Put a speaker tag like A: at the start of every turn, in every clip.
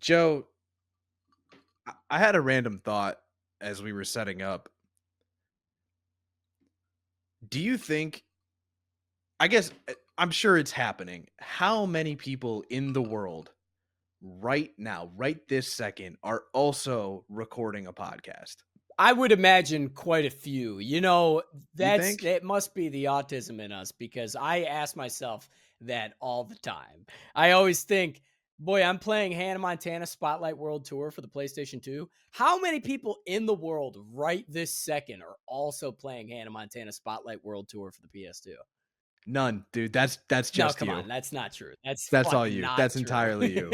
A: Joe, I had a random thought as we were setting up. Do you think, I guess, I'm sure it's happening. How many people in the world right now, right this second, are also recording a podcast?
B: I would imagine quite a few.
A: You think?
B: That must be the autism in us because I ask myself that all the time. I always think, boy, I'm playing Hannah Montana Spotlight World Tour for the PlayStation 2. How many people in the world right this second are also playing Hannah Montana Spotlight World Tour for the PS2?
A: None, dude. That's
B: No,
A: just
B: come on.
A: you.
B: That's not true. That's
A: That's all
B: fucking
A: you.
B: not
A: That's
B: true.
A: entirely you.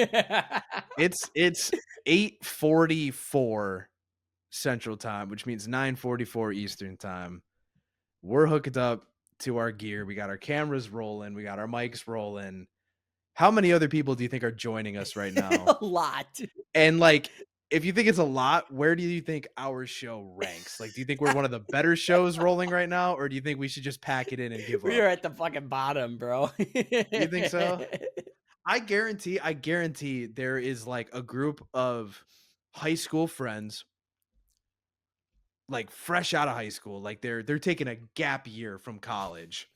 A: It's 8:44 Central Time, which means 9:44 Eastern Time. We're hooked up to our gear. We got our cameras rolling. We got our mics rolling. How many other people do you think are joining us right now?
B: A lot.
A: And like, if you think it's a lot, where do you think our show ranks? Like, do you think we're one of the better shows rolling right now, or do you think we should just pack it in and give
B: We are
A: up?
B: at the fucking bottom, bro.
A: You think so? I guarantee there is like a group of high school friends, like fresh out of high school, like they're taking a gap year from college,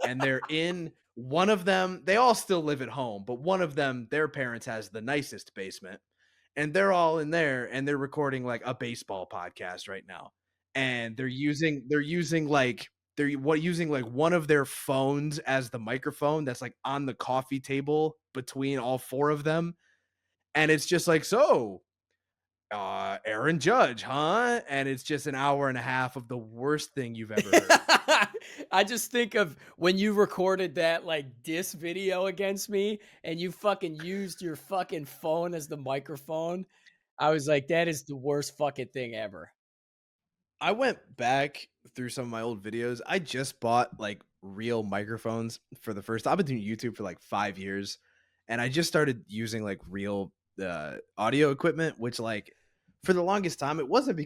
A: and they're in one of them. They all still live at home, but one of them, their parents has the nicest basement, and they're all in there and they're recording like a baseball podcast right now. And they're using like one of their phones as the microphone that's like on the coffee table between all four of them. And it's just like, so Aaron Judge, huh? And it's just an hour and a half of the worst thing you've ever heard.
B: I just think of when you recorded that like diss video against me and you fucking used your fucking phone as the microphone. I was like, that is the worst fucking thing ever.
A: I went back through some of my old videos. I just bought like real microphones for the first time. I've been doing YouTube for like 5 years, and I just started using like real audio equipment, which like for the longest time it wasn't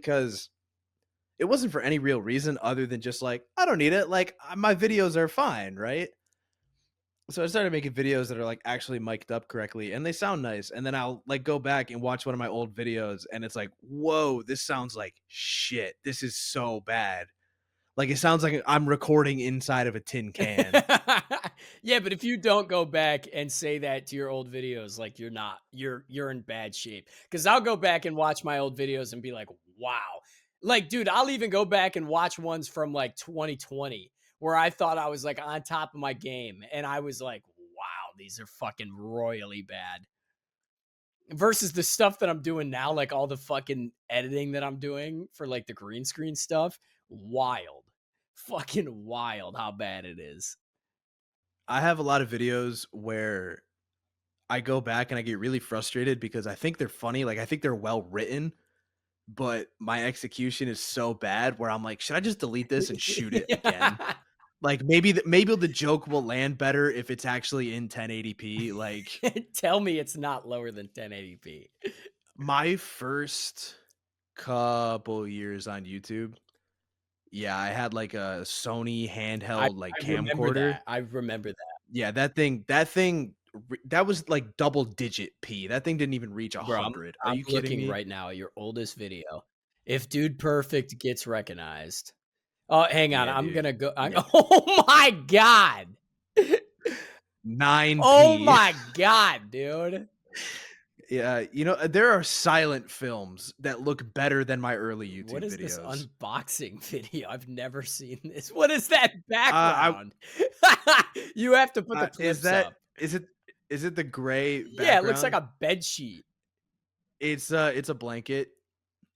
A: for any real reason other than just like I don't need it. Like my videos are fine, right? So I started making videos that are like actually mic'd up correctly and they sound nice. And then I'll like go back and watch one of my old videos and it's like, whoa, this sounds like shit. This is so bad. Like it sounds like I'm recording inside of a tin can.
B: Yeah, but if you don't go back and say that to your old videos, like you're in bad shape. Cause I'll go back and watch my old videos and be like, wow. Like, dude, I'll even go back and watch ones from like 2020 where I thought I was like on top of my game. And I was like, wow, these are fucking royally bad. Versus the stuff that I'm doing now, like all the fucking editing that I'm doing for like the green screen stuff. Wild. Fucking wild how bad it is.
A: I have a lot of videos where I go back and I get really frustrated because I think they're funny. Like I think they're well written, but my execution is so bad where I'm like, should I just delete this and shoot it again? Like maybe the joke will land better if it's actually in 1080p. Like
B: Tell me it's not lower than 1080p.
A: my first couple years on YouTube, yeah, I had like a Sony
B: I
A: handheld like
B: I remember
A: camcorder.
B: that. I remember that.
A: Yeah, that was like double digit P. That thing didn't even reach
B: Bro, I'm
A: 100. Are
B: I'm
A: you kidding
B: looking
A: me?
B: right now at your oldest video. If Dude Perfect gets recognized. Oh, hang on.
A: Yeah,
B: I'm
A: dude.
B: gonna go.
A: Yeah,
B: Oh my god. Oh
A: 9P.
B: my god, dude.
A: Yeah, there are silent films that look better than my early
B: What
A: YouTube
B: is this
A: videos.
B: unboxing video? I've never seen this. What is that
A: I
B: background? You have to put the
A: is
B: clips
A: that
B: up.
A: is it the gray
B: Yeah, it looks like
A: background?
B: a bed sheet.
A: It's a blanket,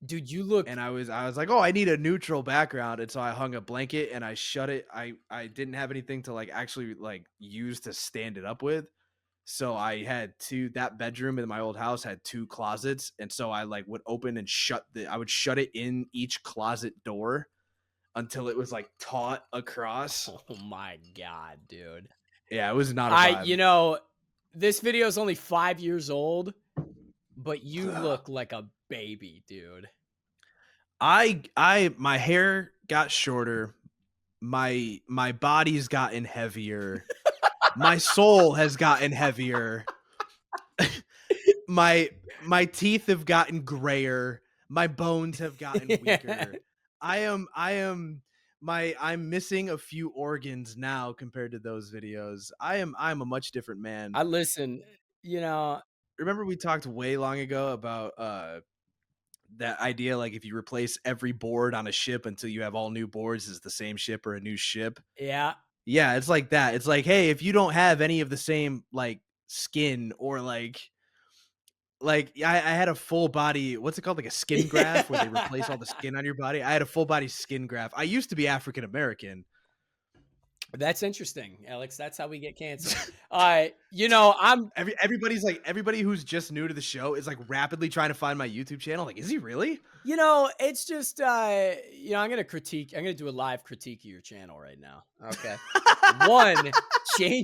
B: Dude, you look.
A: and I was like, "Oh, I need a neutral background," and so I hung a blanket and I shut it. I didn't have anything to like actually like use to stand it up with. So I had that bedroom in my old house had two closets, and so I like would open and I would shut it in each closet door until it was like taut across.
B: Oh my god, dude.
A: Yeah, it was not a
B: I
A: vibe.
B: you know, this video is only 5 years old, but you look like a baby, dude.
A: I my hair got shorter, my body's gotten heavier, my soul has gotten heavier. my my teeth have gotten grayer, my bones have gotten
B: Yeah.
A: weaker. I'm missing a few organs now compared to those videos. I'm a much different man.
B: I listen, you know,
A: Remember we talked way long ago about that idea, like if you replace every board on a ship until you have all new boards is the same ship or a new ship.
B: yeah.
A: Yeah, it's like that. It's like, hey, if you don't have any of the same like skin or I had a full body, what's it called? Like a skin graft where they replace all the skin on your body. I had a full body skin graft. I used to be African American.
B: That's interesting, Alex. That's how we get canceled. I'm
A: Everybody who's just new to the show is like rapidly trying to find my YouTube channel. Like, is he really?
B: it's just I'm gonna do a live critique of your channel right now. Okay. One,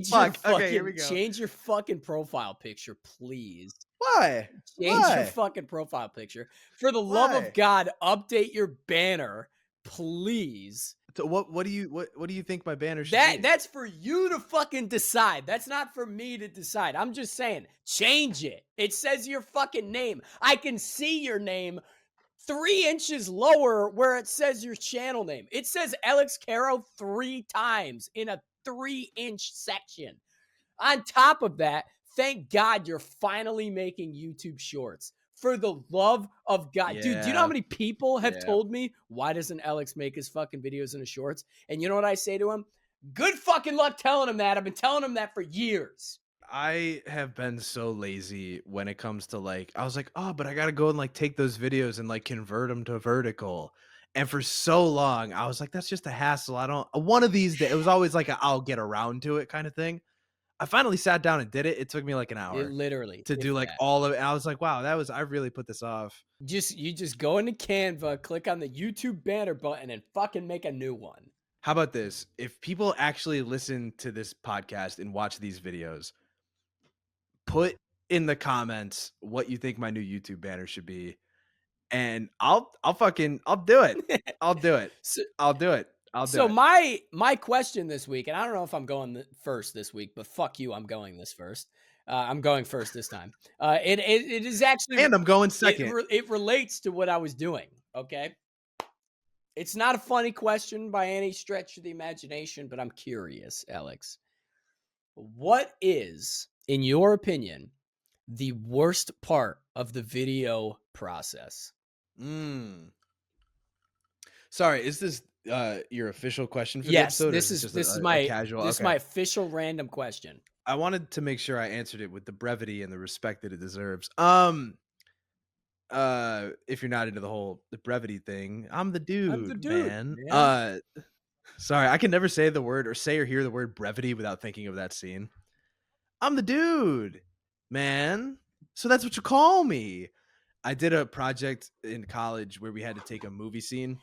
A: Fuck. Okay, here we go.
B: change your fucking profile picture, please.
A: Why?
B: Change your
A: Why?
B: fucking profile picture. For the love of
A: Why?
B: God, update your banner, please.
A: So what do you think my banner should
B: That
A: be?
B: that's for you to fucking decide. That's not for me to decide. I'm just saying, change it. It says your fucking name. I can see your name 3 inches lower where it says your channel name. It says Elex Caro 3 times in a 3-inch section. On top of that, thank God you're finally making YouTube shorts. For the love of God. Dude, do you know how
A: Yeah.
B: many people have
A: Yeah.
B: told me, why doesn't Alex make his fucking videos in his shorts? And you know what I say to him? Good fucking luck telling him that. I've been telling him that for years.
A: I have been so lazy when it comes to like, I was like, oh, but I gotta go and like take those videos and like convert them to vertical. And for so long, I was like, that's just a hassle. I don't, one of these days, it was always like, I'll get around to it kind of thing. I finally sat down and did it. It took me like an
B: It
A: hour
B: literally,
A: to
B: if
A: do like
B: that.
A: all of it. I was like, wow, I really put this off.
B: You just go into Canva, click on the YouTube banner button, and fucking make a new one.
A: How about this? If people actually listen to this podcast and watch these videos, put in the comments what you think my new YouTube banner should be. And I'll do it. I'll do it.
B: So,
A: I'll do it. I'll do
B: so
A: it.
B: my question this week, and I don't know if I'm going first this week, but fuck you, I'm going this first. I'm going first this time. It is actually
A: And I'm going second.
B: it relates to what I was doing. Okay, it's not a funny question by any stretch of the imagination, but I'm curious, Alex. What is, in your opinion, the worst part of the video process?
A: Mm. Sorry, is this your official question for the
B: Yes,
A: episode, or is this just a casual?
B: this is my
A: Okay.
B: official random question.
A: I wanted to make sure I answered it with the brevity and the respect that it deserves. If you're not into the brevity thing, I'm the
B: I'm the
A: dude,
B: dude,
A: man.
B: man.
A: Sorry, I can never say the word or say or hear the word brevity without thinking of that scene. I'm the dude, man. So that's what you call me. I did a project in college where we had to take a movie scene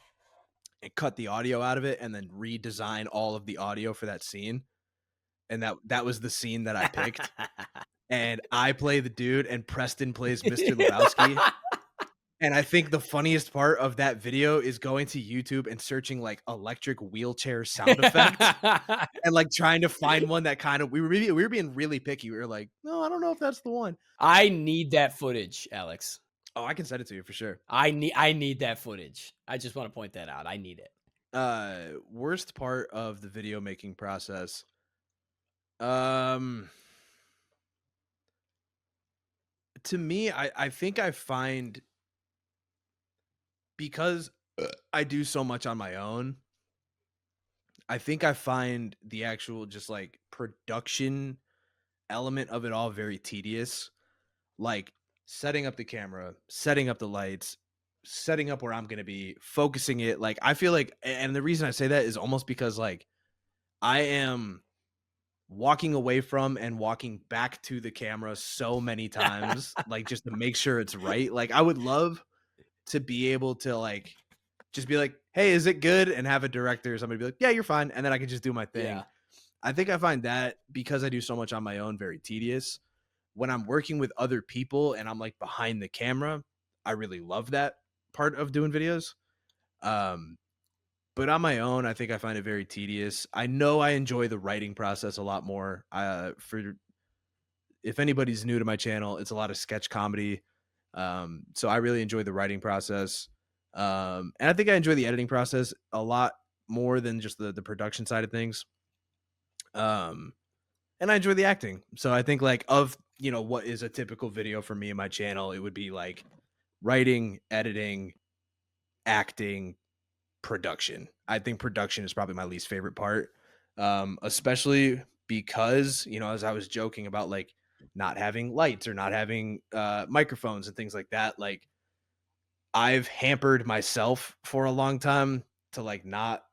A: and cut the audio out of it and then redesign all of the audio for that scene. And that was the scene that I picked. And I play the dude and Preston plays Mr. Lebowski. And I think the funniest part of that video is going to YouTube and searching like electric wheelchair sound effect and like trying to find one that kind of we were being really picky. We were like, no, I don't know if that's the one.
B: I need that footage, Alex.
A: Oh, I can send it to you for sure.
B: I need that footage. I just want to point that out. I need it.
A: Worst part of the video making process. Um to me, I think I find, because I do so much on my own, I think I find the actual just like production element of it all very tedious. Like setting up the camera, setting up the lights, setting up where I'm going to be, focusing it. Like I feel like, and the reason I say that is almost because like I am walking away from and walking back to the camera so many times, like just to make sure it's right. Like I would love to be able to like just be like, hey, is it good? And have a director or somebody be like, yeah, you're fine. And then I can just do my thing.
B: Yeah.
A: I think I find that because I do so much on my own very tedious. When I'm working with other people and I'm like behind the camera, I really love that part of doing videos. Um, but on my own, I think I find it very tedious. I know I enjoy the writing process a lot more. For if anybody's new to my channel, it's a lot of sketch comedy. So I really enjoy the writing process. And I think I enjoy the editing process a lot more than just the production side of things. Um, and I enjoy the acting. So I think like of, what is a typical video for me and my channel, it would be like writing, editing, acting, production. I think production is probably my least favorite part. Especially because, as I was joking about like not having lights or not having microphones and things like that, like I've hampered myself for a long time to like not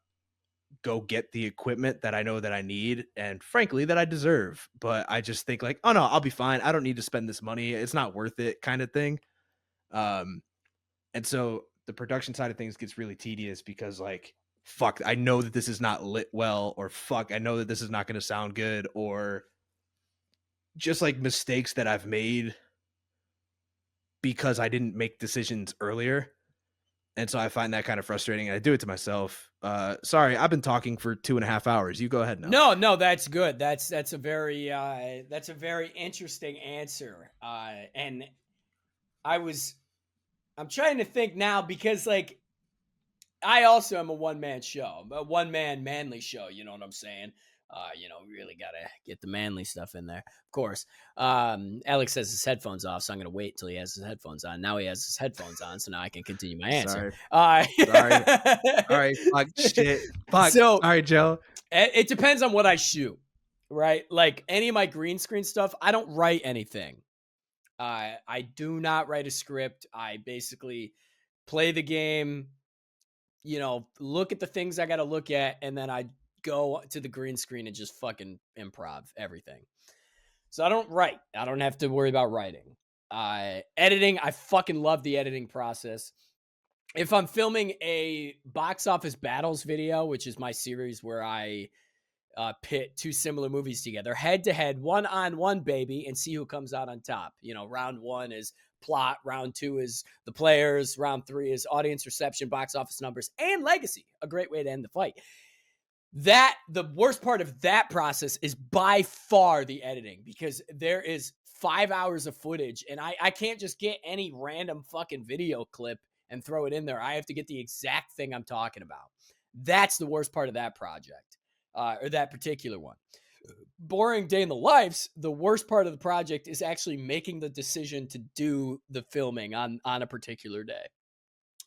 A: go get the equipment that I know that I need and frankly that I deserve. But I just think like, oh no, I'll be fine. I don't need to spend this money. It's not worth it kind of thing. Um, and so the production side of things gets really tedious because like, fuck, I know that this is not lit well, or fuck, I know that this is not going to sound good, or just like mistakes that I've made because I didn't make decisions earlier. And so I find that kind of frustrating, and I do it to myself. Sorry, I've been talking for 2.5 hours. You go ahead now.
B: No, no, that's good. That's a very interesting answer. And I was I'm trying to think now because like I also am a one man show, a one man manly show. You know what I'm saying? We really gotta get the manly stuff in there, of course. Alex has his headphones off, so I'm gonna wait till he has his headphones on. Now he has his headphones on, so now I can continue my answer.
A: Sorry. Sorry. All right. Fuck. Shit. Fuck.
B: So
A: All right, Joe.
B: it depends on what I shoot, right? Like any of my green screen stuff, I don't write anything. I do not write a script. I basically play the game, look at the things I got to look at, and then I go to the green screen and just fucking improv everything. So I don't write. I don't have to worry about writing. Editing, I fucking love the editing process. If I'm filming a box office battles video, which is my series where I pit two similar movies together, head to head, one on one, baby, and see who comes out on top. Round one is plot, round two is the players, round three is audience reception, box office numbers, and legacy. A great way to end the fight. The worst part of that process is by far the editing, because there is 5 hours of footage, and I can't just get any random fucking video clip and throw it in there. I have to get the exact thing I'm talking about. That's the worst part of that project, or that particular one. Boring day in the lives, the worst part of the project is actually making the decision to do the filming on a particular day,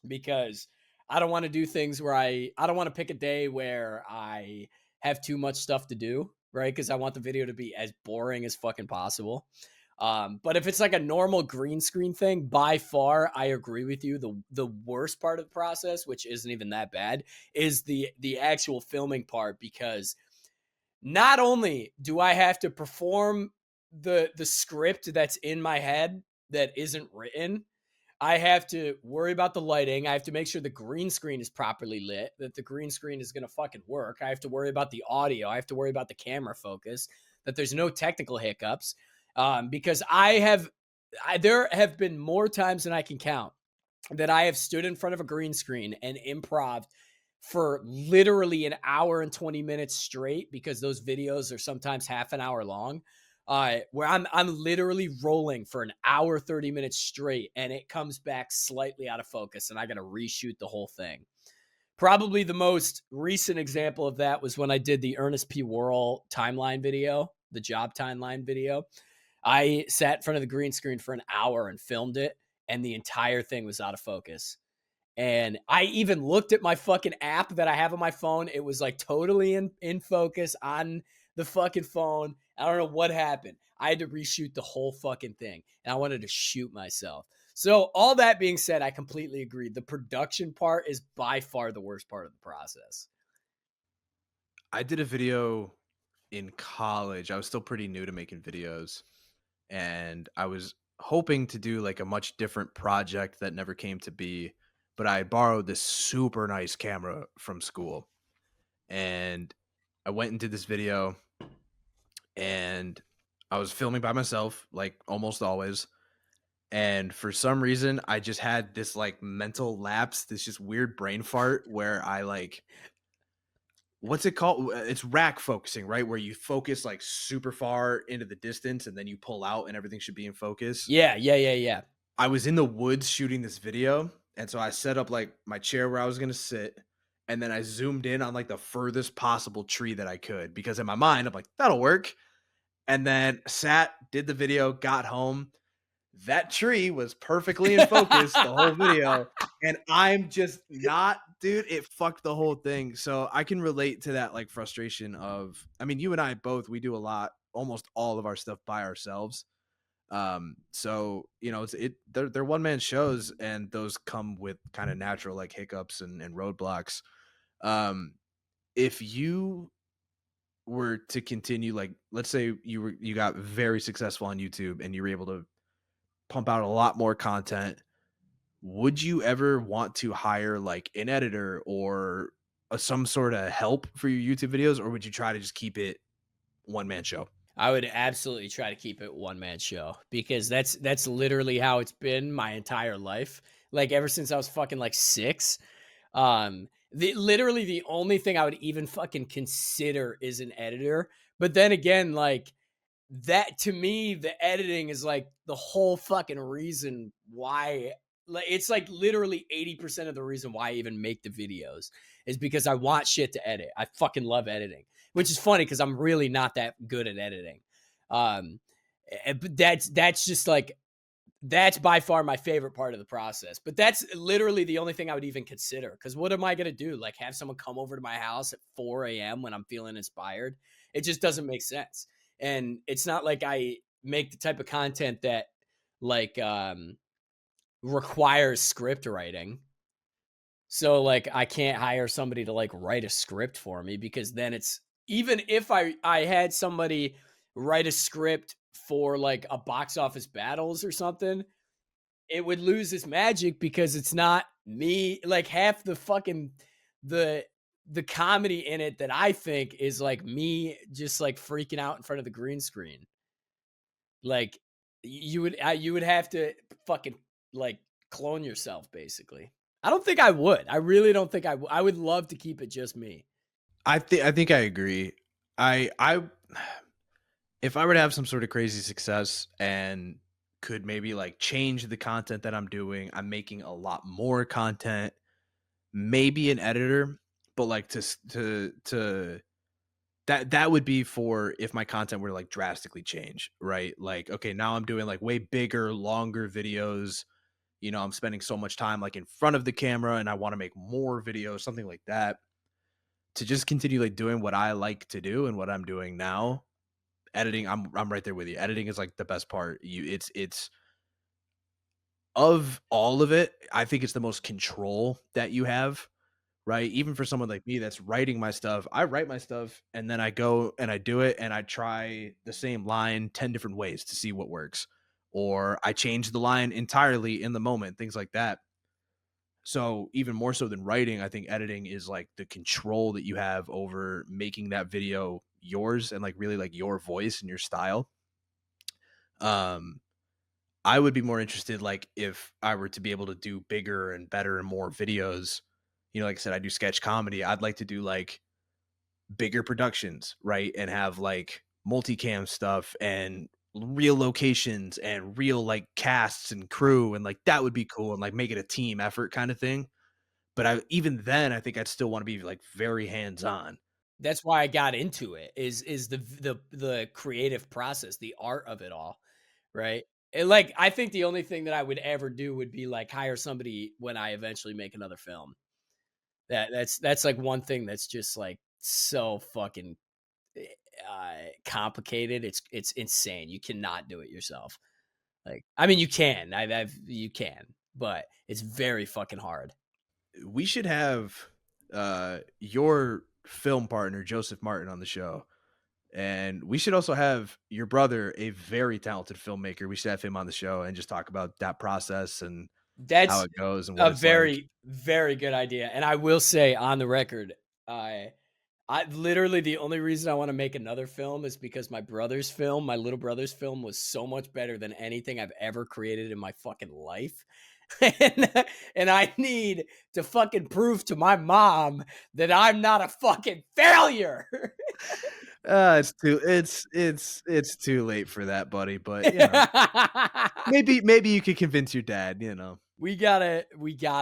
B: because I don't want to do things where I don't want to pick a day where I have too much stuff to do, right? Because I want the video to be as boring as fucking possible. But if it's like a normal green screen thing, by far, I agree with you. The worst part of the process, which isn't even that bad, is the actual filming part, because not only do I have to perform the script that's in my head that isn't written, I have to worry about the lighting. I have to make sure the green screen is properly lit, that the green screen is going to fucking work. I have to worry about the audio. I have to worry about the camera focus, that there's no technical hiccups. Because there have been more times than I can count that I have stood in front of a green screen and improv for literally an hour and 20 minutes straight, because those videos are sometimes half an hour long, where I'm literally rolling for an hour, 30 minutes straight, and it comes back slightly out of focus, and I got to reshoot the whole thing. Probably the most recent example of that was when I did the Ernest P. Worrell timeline video, the job timeline video. I sat in front of the green screen for an hour and filmed it, and the entire thing was out of focus. And I even looked at my fucking app that I have on my phone. It was like totally in focus on the fucking phone. I don't know what happened. I had to reshoot the whole fucking thing, and I wanted to shoot myself. So all that being said, I completely agree. The production part is by far the worst part of the process.
A: I did a video in college. I was still pretty new to making videos, and I was hoping to do like a much different project that never came to be, but I borrowed this super nice camera from school, and I went into this video, and I was filming by myself like almost always. And for some reason, I just had this like mental lapse, this just weird brain fart where I like what's it called? It's rack focusing, right? Where you focus like super far into the distance and then you pull out and everything should be in focus.
B: Yeah, yeah, yeah, yeah.
A: I was in the woods shooting this video, and so I set up like my chair where I was gonna sit, and then I zoomed in on like the furthest possible tree that I could because in my mind I'm like, that'll work. And then sat, did the video, got home. That tree was perfectly in focus the whole video, and I'm just not, dude, it fucked the whole thing. So I can relate to that like frustration of, I mean, you and I both, we do a lot, almost all of our stuff by ourselves. So you know, they're one man shows, and those come with kind of natural like hiccups and roadblocks. Um, if you were to continue, like, let's say you got very successful on YouTube and you were able to pump out a lot more content, would you ever want to hire like an editor or some sort of help for your YouTube videos, or would you try to just keep it one man show?
B: I would absolutely try to keep it one man show because that's literally how it's been my entire life. Like ever since I was fucking like 6. The literally the only thing I would even fucking consider is an editor. But then again, like that to me, the editing is like the whole fucking reason why, like it's like literally 80% of the reason why I even make the videos is because I want shit to edit. I fucking love editing, which is funny because I'm really not that good at editing. Um, but that's just like that's by far my favorite part of the process. But that's literally the only thing I would even consider. Because what am I gonna do? Like have someone come over to my house at 4 a.m. when I'm feeling inspired? It just doesn't make sense. And it's not like I make the type of content that like requires script writing. So like I can't hire somebody to like write a script for me because then it's even if I had somebody write a script for like a box office battles or something, it would lose its magic because it's not me. Like half the fucking the the comedy in it that I think is like me just like freaking out in front of the green screen. Like you would have to fucking like clone yourself basically. I don't think I would. I really don't think I would. I would love to keep it just me.
A: I think I agree. I if I were to have some sort of crazy success and could maybe like change the content that I'm doing, I'm making a lot more content, maybe an editor, but like to that would be for if my content were to like drastically change, right? Like, okay, now I'm doing like way bigger, longer videos. You know, I'm spending so much time like in front of the camera and I want to make more videos, something like that. To just continue like doing what I like to do and what I'm doing now, editing, I'm right there with you. Editing is like the best part. It's of all of it, I think it's the most control that you have, right? Even for someone like me that's writing my stuff, I write my stuff and then I go and I do it and I try the same line 10 different ways to see what works. Or I change the line entirely in the moment, things like that. So even more so than writing, I think editing is like the control that you have over making that video yours and like really like your voice and your style. Um, I would be more interested, like, if I were to be able to do bigger and better and more videos, you know, like I said, I do sketch comedy. I'd like to do like bigger productions, right? And have like multicam stuff and real locations and real like casts and crew. And like that would be cool and like make it a team effort kind of thing. But I even then, I think I'd still want to be like very hands on.
B: That's why I got into it is the creative process, the art of it all, right? And like I think the only thing that I would ever do would be like hire somebody when I eventually make another film. That's like one thing that's just like so fucking eh, complicated. It's insane. You cannot do it yourself. Like I mean you can. You can, but it's very fucking hard.
A: We should have your film partner, Joseph Martin, on the show. And we should also have your brother, a very talented filmmaker. We should have him on the show and just talk about that process and how
B: That's
A: it goes and what
B: a
A: it's like.
B: very, very good idea, and I will say on the record, I literally the only reason I wanna make another film is because my little brother's film was so much better than anything I've ever created in my fucking life. and, and I need to fucking prove to my mom that I'm not a fucking failure.
A: It's too late for that, buddy, but, maybe you could convince your dad.
B: We gotta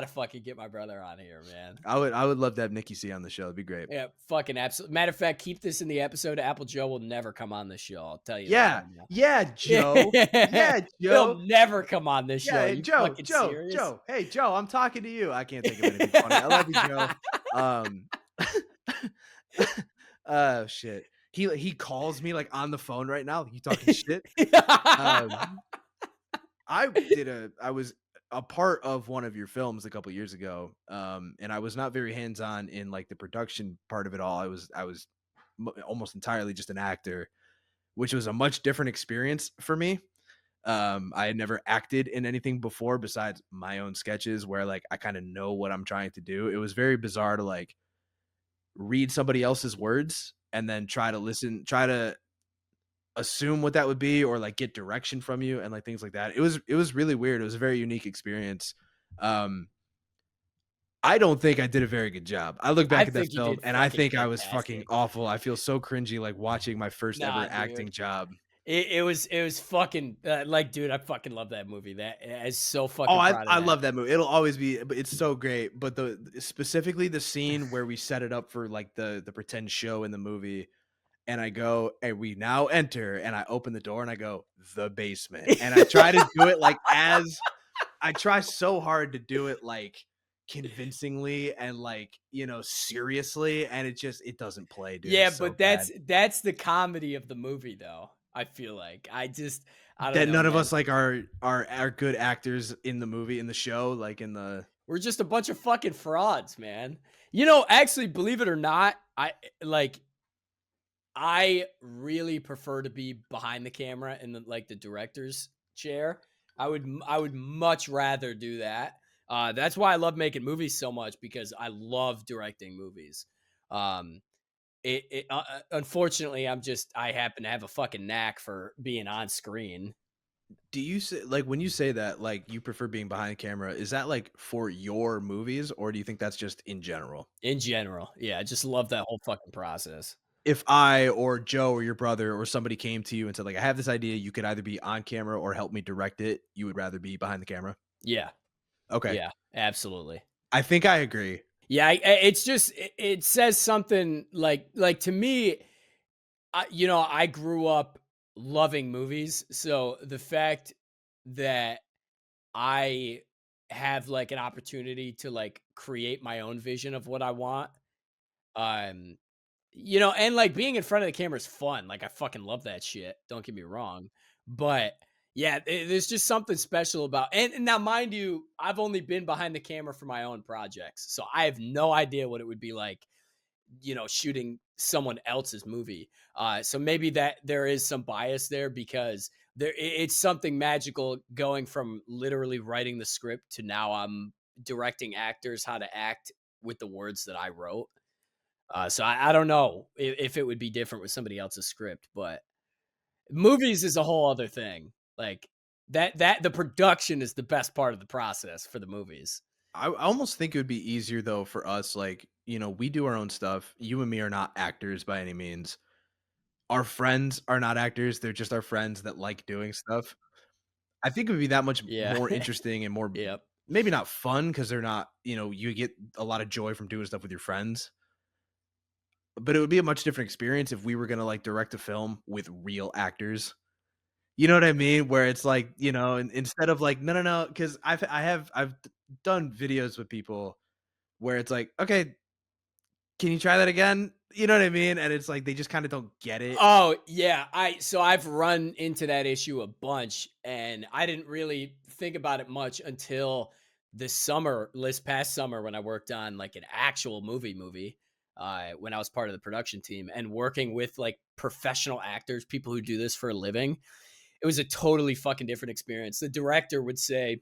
B: fucking get my brother on here, man.
A: I would love to have Nikki C on the show, it'd be great.
B: Yeah, fucking absolutely. Matter of fact, keep this in the episode. Apple Joe will never come on this show. I'll tell you that
A: Yeah,
B: right now.
A: yeah, Joe. Yeah,
B: He'll
A: Joe.
B: never come on this
A: Yeah,
B: show.
A: hey,
B: You
A: Joe,
B: fucking
A: Joe,
B: serious?
A: Joe. Hey, Joe, I'm talking to you. I can't think of anything funny. I love you, Joe. Um, shit. He calls me, like, on the phone right now. "You talking shit?" Um, I was a part of one of your films a couple years ago, and I was not very hands-on in, like, the production part of it all. I was m almost entirely just an actor, which was a much different experience for me. I had never acted in anything before besides my own sketches where, like, I kinda know what I'm trying to do. It was very bizarre to, like, read somebody else's words and then try to assume what that would be or, like, get direction from you and, like, things like that. It was really weird. It was a very unique experience. Um, I don't think I did a very good job. I look
B: I
A: back at that
B: think you
A: film
B: did
A: and I
B: fucking
A: think I was fucking
B: fantastic.
A: awful. I feel so cringy, like, watching my first
B: Nah,
A: ever
B: dude.
A: acting job.
B: It was fucking like, dude, I fucking love that movie. That is so
A: Oh,
B: fucking
A: I
B: proud of
A: I
B: that.
A: love that movie. It'll always be but it's so great, but specifically the scene where we set it up for, like, the pretend show in the movie, and I go, "And we now enter," and I open the door and I go, "The basement," and I try to do it, like, as I try so hard to do it, like, convincingly and, like, seriously, and it doesn't play, dude,
B: Yeah,
A: it's so
B: but
A: bad.
B: that's the comedy of the movie, though. I feel like I don't
A: That
B: know,
A: none of
B: man.
A: us, like, are good actors in the movie, in the show, like, in the
B: We're just a bunch of fucking frauds, man. Actually, believe it or not, like I really prefer to be behind the camera in the director's chair. I would much rather do that. That's why I love making movies so much because I love directing movies. Um, unfortunately, I happen to have a fucking knack for being on screen
A: Do you say like, when you say that, like, you prefer being behind camera, is that, like, for your movies, or do you think that's just in general?
B: in general. Yeah, I just love that whole fucking process.
A: If I or Joe or your brother or somebody came to you and said, like, "I have this idea, you could either be on camera or help me direct it," you would rather be behind the camera?
B: Yeah,
A: Okay.
B: yeah, absolutely.
A: I think I agree.
B: Yeah, it's just it says something like to me. I grew up loving movies, so the fact that I have like an opportunity to like create my own vision of what I want, um, and like being in front of the camera is fun. Like I fucking love that shit. Don't get me wrong, but yeah, there's just something special about. And now, mind you, I've only been behind the camera for my own projects, so I have no idea what it would be like shooting someone else's movie. So maybe that there is some bias there because it's something magical going from literally writing the script to now I'm directing actors how to act with the words that I wrote. So I don't know if it would be different with somebody else's script, but movies is a whole other thing. Like that the production is the best part of the process for the movies.
A: I almost think it would be easier, though, for us, like, we do our own stuff. You and me are not actors by any means. Our friends are not actors, they're just our friends that like doing stuff. I think it would be that much
B: Yeah.
A: more interesting and more
B: Yep.
A: maybe not fun because 'cause they're not you get a lot of joy from doing stuff with your friends, but it would be a much different experience if we were gonna, like, direct a film with real actors. You know what I mean? Where it's like, instead of like, "No, no, no," because I've done videos with people where it's like, "Okay, can you try that again?" You know what I mean? And it's like they just kinda don't get it.
B: Oh, yeah, I've run into that issue a bunch, and I didn't really think about it much until this past summer when I worked on, like, an actual movie, when I was part of the production team and working with, like, professional actors, people who do this for a living. It was a totally fucking different experience. The director would say,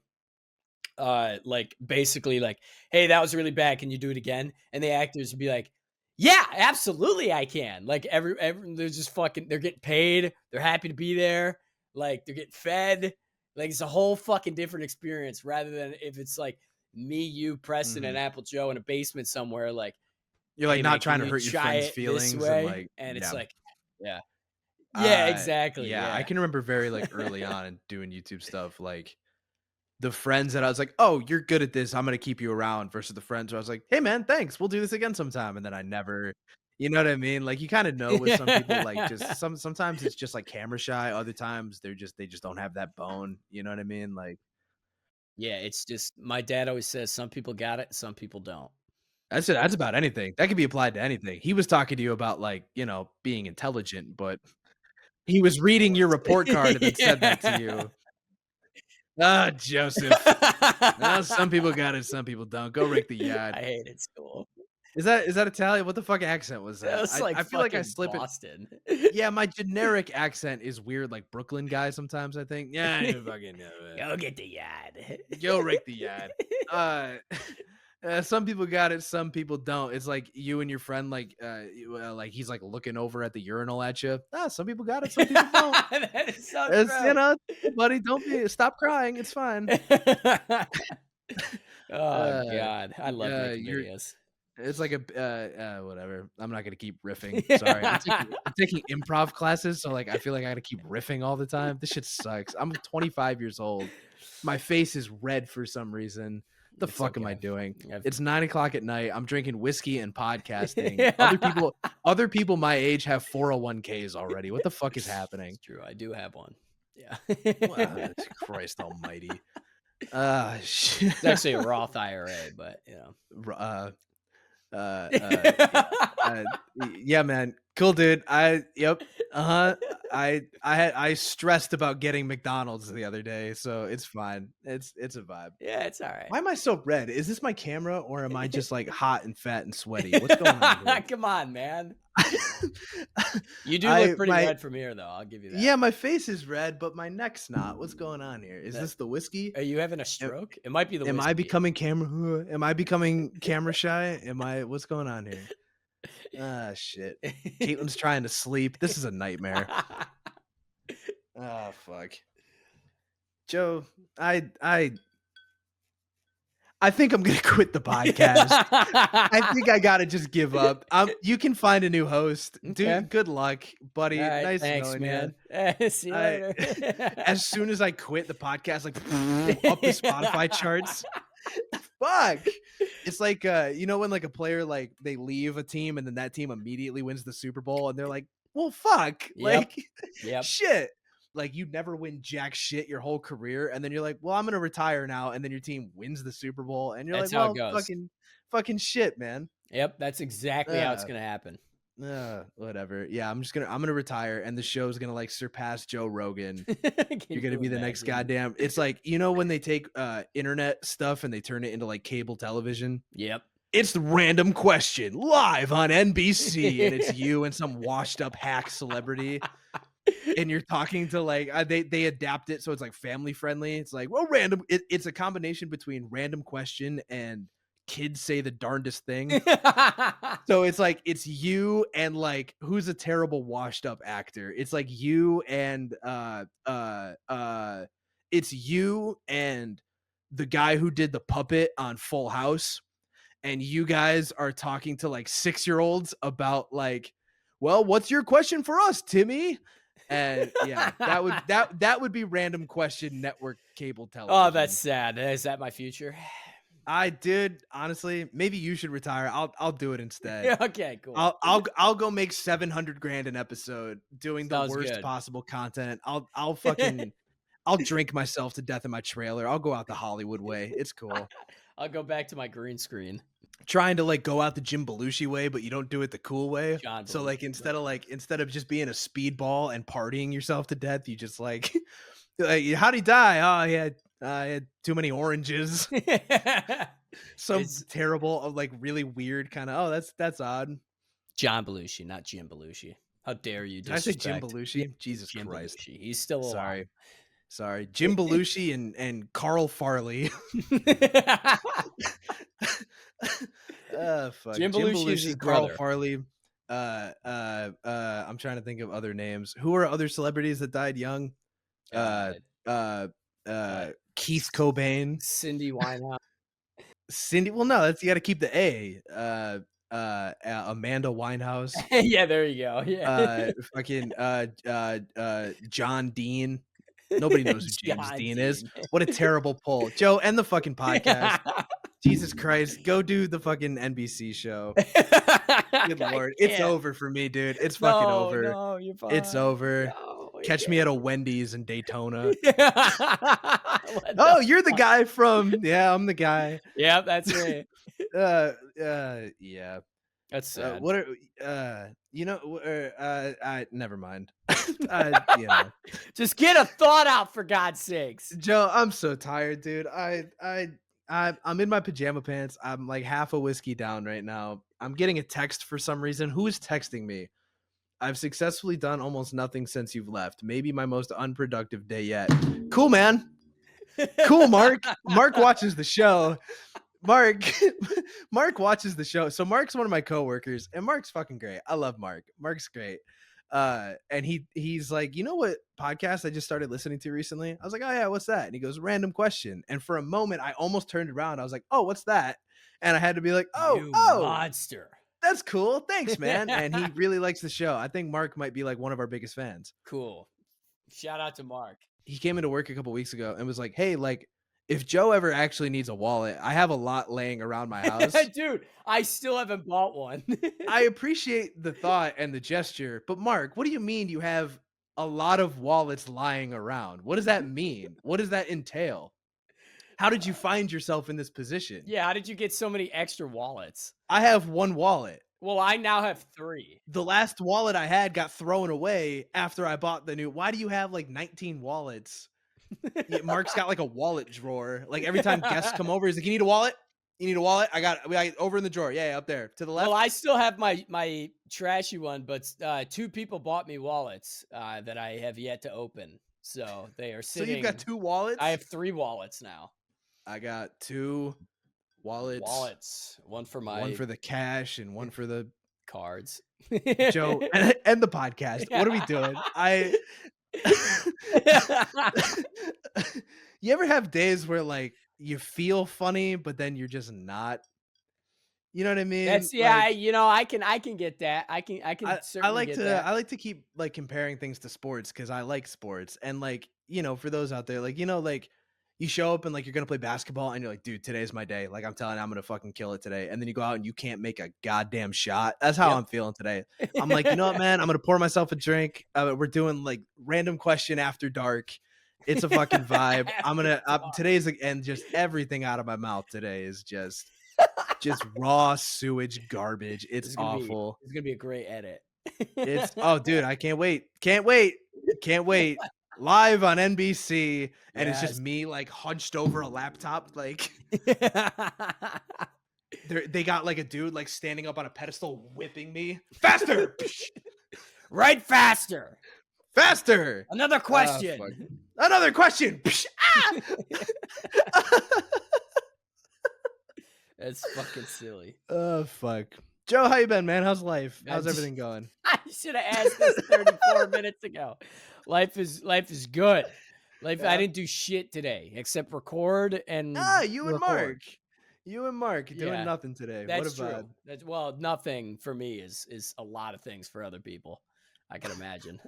B: like basically like, "Hey, that was really bad. Can you do it again?" And the actors would be like, "Yeah, absolutely, I can." Like they're just fucking, they're getting paid. They're happy to be there. Like they're getting fed. Like, it's a whole fucking different experience rather than if it's like me, you, Preston, and
A: Mhm.
B: Apple Joe in a basement somewhere. Like,
A: You're, like,
B: hey man,
A: not
B: can
A: trying to
B: you
A: hurt your
B: try
A: friend's
B: it this
A: feelings and,
B: way?
A: like
B: And it's
A: yeah.
B: like, yeah, yeah, exactly,
A: Yeah, I
B: yeah.
A: can remember very, like, early on in doing YouTube stuff, like, the friends that I was like, "Oh, you're good at this, I'm gonna keep you around," versus the friends where I was like, "Hey, man, thanks, we'll do this again sometime," and then I never you know what I mean? Like, you kinda know with some people, like, just sometimes it's just, like, camera shy, other times they just don't have that bone, you know what I mean? Like,
B: Yeah, it's just my dad always says some people got it, some people don't.
A: that's about anything. That could be applied to anything. He was talking to you about, like, being intelligent, but he was reading your report card and then said that to
B: Yeah.
A: you. Ah, Joseph. Well, some people got it, some people don't. Go rake the yard.
B: I hated school.
A: Is that Italian? What the fuck accent was
B: That
A: that?
B: was like
A: I feel like I
B: fucking
A: slip it.
B: Boston.
A: Yeah, my generic accent is weird, like Brooklyn guy sometimes, I think. Yeah, you fucking
B: Go get the yard.
A: go rake the yard. Uh, some people got it, some people don't. It's like you and your friend, like, like he's like looking over at the urinal at you. Ah, some people got it, some people don't.
B: That is so
A: It's
B: true.
A: buddy, don't be stop crying. It's fine.
B: Oh
A: Uh,
B: god, I love making
A: you're
B: videos.
A: It's like a whatever. I'm not gonna keep riffing. Sorry. I'm taking improv classes, so, like, I feel like I gotta keep riffing all the time. This shit sucks. I'm 25 years old. My face is red for some reason. The
B: It's
A: fuck am I
B: okay.
A: doing?
B: I've
A: It's 9 o'clock at night. I'm drinking whiskey and podcasting. Other
B: Yeah.
A: people other people my age have 401ks already. What the fuck is happening?
B: It's true, I do have one. Yeah.
A: Christ almighty. Shit.
B: It's actually a Roth IRA, but, you know.
A: R yeah. Uh, yeah, man. Cool, dude. Yep. Uh-huh. I stressed about getting McDonald's the other day, so it's fine. It's a vibe.
B: Yeah, it's alright.
A: Why am I so red? Is this my camera or am I just like hot and fat and sweaty? What's going on here?
B: Come on, man. You do look
A: I
B: pretty
A: my
B: red from here, though, I'll give you that.
A: Yeah, my face is red, but my neck's not. What's going on here? Is
B: That
A: this the whiskey?
B: Are you having a
A: Am,
B: stroke? It might be the
A: am I
B: whiskey.
A: becoming camera am I becoming camera shy? What's going on here? Ah, shit. Caitlin's trying to sleep. This is a nightmare. Oh, fuck. Joe, I think I'm gonna quit the podcast. I think I gotta just give up. You can find a new host.
B: Okay.
A: Dude, good luck, buddy.
B: Alright,
A: Nice
B: thanks,
A: knowing you.
B: man. See you
A: I
B: later.
A: as soon as I quit the podcast, like up the Spotify charts. Fuck. It's like when like a player like they leave a team and then that team immediately wins the Super Bowl and they're like, well, fuck.
B: Yep,
A: Like
B: yep.
A: shit. Like you never win jack shit your whole career, and then you're like, well, I'm gonna retire now, and then your team wins the Super Bowl, and you're like,
B: That's how it
A: well,
B: goes.
A: fucking shit, man.
B: Yep, that's exactly how it's
A: Uh,
B: gonna happen.
A: Whatever. Yeah, I'm gonna retire, and the show's gonna like surpass Joe Rogan.
B: Can
A: You're gonna
B: you
A: be the next
B: imagine?
A: goddamn. It's like when they take internet stuff and they turn it into like cable television.
B: Yep.
A: It's the random question live on NBC, and it's you and some washed up hack celebrity, and you're talking to like they adapt it so it's like family friendly. It's like, well, random. It's a combination between random question and kids say the darndest thing. So it's like it's you and like who's a terrible washed up actor. It's like you and it's you and the guy who did the puppet on Full House, and you guys are talking to like 6-year-olds about like, well, what's your question for us, Timmy? And yeah, that would be random question network cable
B: Oh, that's
A: television.
B: sad. Is that my future?
A: I did honestly. Maybe you should retire. I'll do it instead.
B: Yeah, okay, cool.
A: I'll go make 700 grand an episode doing the
B: Sounds
A: worst
B: good.
A: possible content. I'll fucking I'll drink myself to death in my trailer. I'll go out the Hollywood way. It's cool.
B: I'll go back to my green screen.
A: Trying to like go out the Jim Belushi way, but you don't do it the cool way.
B: John
A: So like
B: Belushi.
A: instead of just being a speedball and partying yourself to death, you just like, like how'd he die? Oh, he had too many oranges. Some
B: It's
A: terrible, like really weird kind of. Oh, that's odd.
B: John Belushi, not Jim Belushi. How dare you
A: Did I say Jim
B: disrespect? Yeah,
A: Belushi? Jesus
B: Jim
A: Christ.
B: Belushi. He's still alive.
A: Sorry. Jim Belushi and Carl Farley. Fuck.
B: Jim
A: Jim
B: Belushi is his
A: Belushi, Carl
B: brother.
A: Farley. I'm trying to think of other names. Who are other celebrities that died young?
B: Uh,
A: Uh,
B: uh,
A: Keith Cobain,
B: Cindy Winehouse.
A: Cindy. Well, no, that's you got to keep the A. Amanda Winehouse,
B: Yeah, there you go. Yeah.
A: fucking John Dean. Nobody knows who James
B: John
A: Dean is.
B: Dean.
A: What a terrible poll, Joe. End the fucking podcast.
B: Yeah.
A: Jesus Christ, go do the fucking NBC show. Good
B: I
A: lord, it's
B: can't.
A: over for me, dude. It's fucking
B: No,
A: over.
B: no, you're
A: It's
B: fine.
A: over.
B: No, I
A: Catch me
B: can't.
A: at a Wendy's in Daytona.
B: What the
A: Oh, you're the
B: fuck?
A: guy from yeah, I'm the guy.
B: Yep, that's me.
A: Yeah.
B: That's sad.
A: What are I never mind.
B: Just get a thought out for God's sakes.
A: Joe, I'm so tired, dude. I'm in my pajama pants. I'm like half a whiskey down right now. I'm getting a text for some reason. Who is texting me? I've successfully done almost nothing since you've left. Maybe my most unproductive day yet. Cool, man. Cool, Mark. Mark watches the show. Mark Mark watches the show. So Mark's one of my coworkers, and Mark's fucking great. I love Mark. Mark's great. And he's like, you know what podcast I just started listening to recently? I was like, oh yeah, what's that? And he goes, random question. And for a moment, I almost turned around. I was like, oh, what's that? And I had to be like,
B: You
A: oh,
B: monster.
A: that's cool. Thanks, man. And he really likes the show. I think Mark might be like one of our biggest fans.
B: Cool. Shout out to Mark.
A: He came into work a couple weeks ago and was like, hey, like, if Joe ever actually needs a wallet, I have a lot laying around my house.
B: Dude, I still haven't bought one.
A: I appreciate the thought and the gesture, but Mark, what do you mean you have a lot of wallets lying around? What does that mean? What does that entail? How did you find yourself in this position?
B: Yeah, how did you get so many extra wallets?
A: I have one wallet.
B: Well, I now have 3.
A: The last wallet I had got thrown away after I bought the new. Why do you have like 19 wallets? Yeah, Mark's got like a wallet drawer. Like every time guests come over, he's like, "You need a wallet? You need a wallet? I got it over in the drawer. Yeah, up there to the left."
B: Well, I still have my trashy one, but 2 people bought me wallets that I have yet to open. So they are
A: So
B: sitting.
A: you've got 2 wallets?
B: I have 3 wallets now.
A: I got 2 wallets.
B: One for my
A: One for the cash and one for the
B: cards.
A: Joe and the podcast. What are we doing? You ever have days where like you feel funny, but then you're just not? You know what I mean?
B: That's yeah,
A: Like
B: I can get that. I can
A: I
B: certainly
A: like
B: get
A: to
B: that.
A: I like to keep like comparing things to sports because I like sports and like for those out there like like you show up and like you're gonna play basketball and you're like, dude, today's my day. Like I'm telling you, I'm gonna fucking kill it today. And then you go out and you can't make a goddamn shot. That's how
B: Yep.
A: I'm feeling today. I'm like, you know what, man? I'm gonna pour myself a drink. We're doing like random question after dark. It's a fucking vibe.
B: After dark.
A: Today's like, and just everything out of my mouth today is just raw sewage garbage. It's awful.
B: It's gonna be a great edit.
A: It's oh dude, I can't wait. Can't wait. Can't wait. Live on NBC and it's just
B: Yes.
A: me like hunched over a laptop like they got like a dude like standing up on a pedestal whipping me. Faster.
B: Right faster.
A: Faster.
B: Another
A: Fuck.
B: question.
A: Another question.
B: That's fucking silly.
A: Oh fuck. Joe, how you been, man? How's life? How's
B: just-
A: everything going?
B: I should have asked this 34 minutes ago. Life is good. Life.
A: Yeah.
B: I didn't do shit today except record and
A: You and
B: record.
A: Mark. You and Mark doing
B: Yeah,
A: nothing today.
B: That's
A: what a
B: true.
A: vibe.
B: That's well, nothing for me is a lot of things for other people. I can imagine.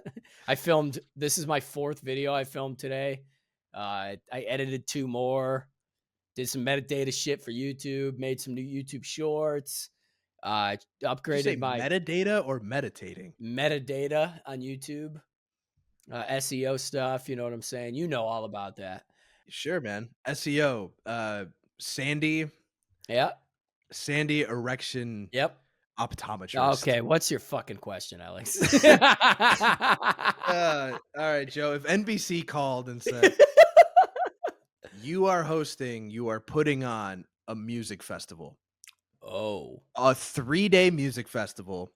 B: I filmed. This is my 4th video I filmed today. I edited 2 more. Did some metadata shit for YouTube. Made some new YouTube shorts.
A: Did you say
B: Upgraded my
A: metadata or meditating?
B: metadata on YouTube. SEO stuff. You know what I'm saying? You know all about that.
A: Sure, man. SEO. Sandy
B: Yeah.
A: erection
B: Yep.
A: optometrist.
B: Okay. What's your fucking question, Alex?
A: All right, Joe. If NBC called and said you are putting on a music festival,
B: Oh.
A: a 3-day music festival,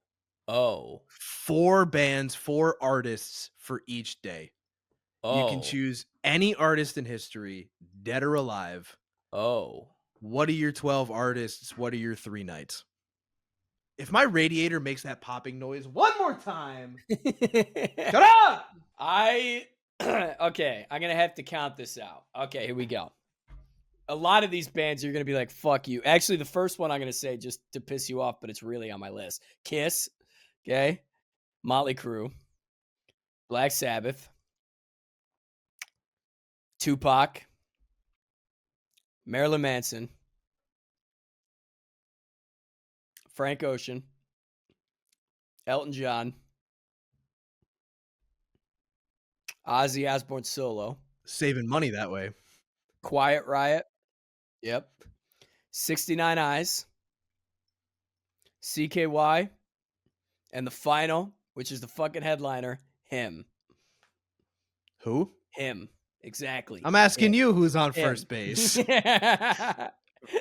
B: Oh.
A: 4 bands, 4 artists for each day.
B: Oh.
A: You can choose any artist in history, dead or alive.
B: Oh.
A: What are your 12 artists? What are your 3 nights? If my radiator makes that popping noise one more time, shut up!
B: I Okay, I'm gonna have to count this out. Okay, here we go. A lot of these bands you're gonna be like, "Fuck you." Actually, the first one I'm gonna say just to piss you off, but it's really on my list. Kiss, okay, Motley Crue, Black Sabbath, Tupac, Marilyn Manson, Frank Ocean, Elton John, Ozzy Osbourne solo,
A: Saving money that way.
B: Quiet Riot, yep, 69 Eyes, CKY, and the final, which is the fucking headliner, him.
A: Who?
B: Him. Exactly.
A: I'm asking
B: Him.
A: you who's on
B: Him.
A: first base.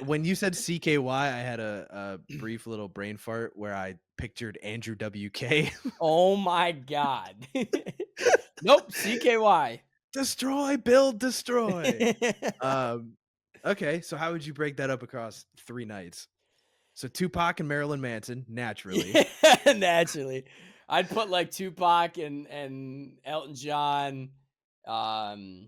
A: When you said CKY, I had a brief little brain fart where I pictured Andrew WK.
B: Oh my god. Nope, CKY.
A: Destroy, build, destroy. Um, okay, so how would you break that up across 3 nights? So Tupac and Marilyn Manson, naturally.
B: Naturally. I'd put, like, Tupac and Elton John, um,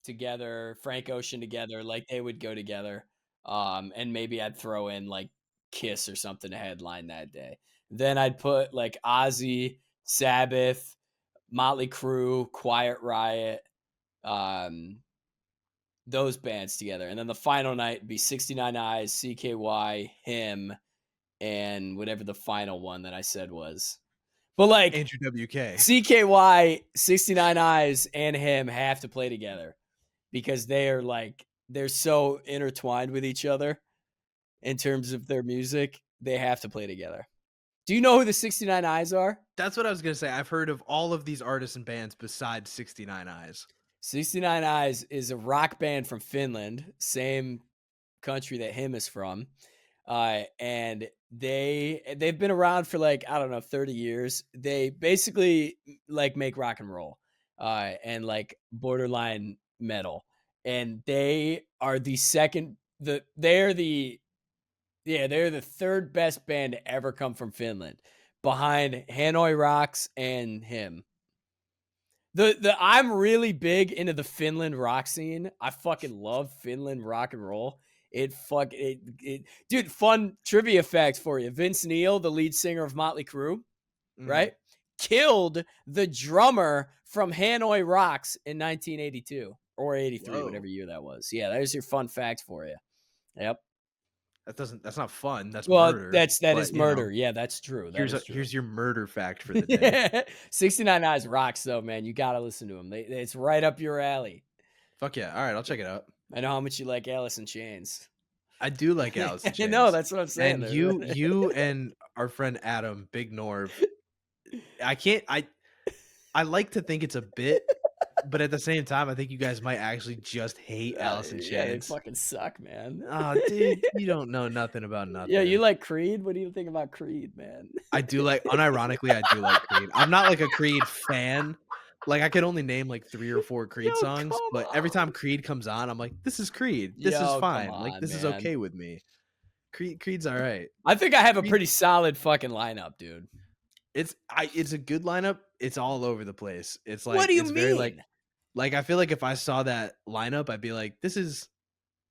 B: together, Frank Ocean together, like, they would go together, and maybe I'd throw in, like, Kiss or something to headline that day. Then I'd put, like, Ozzy, Sabbath, Motley Crue, Quiet Riot, um, those bands together, and then the final night would be 69 Eyes, CKY, him, and whatever the final one that I said was. But, like,
A: Andrew WK.
B: CKY, 69 Eyes, and him have to play together because they are, like, they're so intertwined with each other in terms of their music, they have to play together. Do you know who the 69 Eyes are?
A: That's what I was gonna say. I've heard of all of these artists and bands besides 69 Eyes.
B: 69 Eyes is a rock band from Finland, same country that him is from. And they've been around for like, I don't know, 30 years. They basically like make rock and roll and like borderline metal. And they are the second they're the yeah, they're the third best band to ever come from Finland behind Hanoi Rocks and him. The I'm really big into the Finland rock scene. I fucking love Finland rock and roll. It dude, fun trivia facts for you. Vince Neil, the lead singer of Motley Crue,
A: Mhm.
B: right? Killed the drummer from Hanoi Rocks in 1982 or 83,
A: Whoa.
B: whatever year that was. Yeah, there's your fun facts for you. Yep.
A: That's not fun, that's
B: Well,
A: murder,
B: that is
A: but, you know,
B: murder. Yeah, that's true. That is true.
A: here's your murder fact for the day.
B: 69 Eyes rocks though, man. You gotta listen to them. It's right up your alley.
A: Fuck yeah, alright, I'll check it out.
B: I know how much you like Alice in Chains.
A: I do like Alice in
B: No,
A: Chains.
B: that's what I'm saying.
A: And you and our friend Adam, Big Norv, I can't I like to think it's a bit, but at the same time, I think you guys might actually just hate Alice in
B: Yeah, they
A: Chains.
B: fucking suck, man.
A: Oh, dude, you don't know nothing about
B: Yeah, you
A: nothing.
B: like Creed? What do you think about Creed, man?
A: I do like unironically, I do like Creed. I'm not like a Creed fan. Like, I could only name like 3 or 4 Creed
B: Yo,
A: songs,
B: come
A: but every time
B: on.
A: Creed comes on, I'm like, "This is Creed. This is
B: Yo, come
A: fine. Like,
B: on,
A: this is
B: man.
A: okay with me." Creed's alright.
B: I think I have a
A: Creed
B: pretty solid fucking lineup, dude.
A: it's a good lineup. It's all over the place. It's
B: What
A: like
B: do you
A: it's very
B: mean?
A: I feel like if I saw that lineup, I'd be like, this is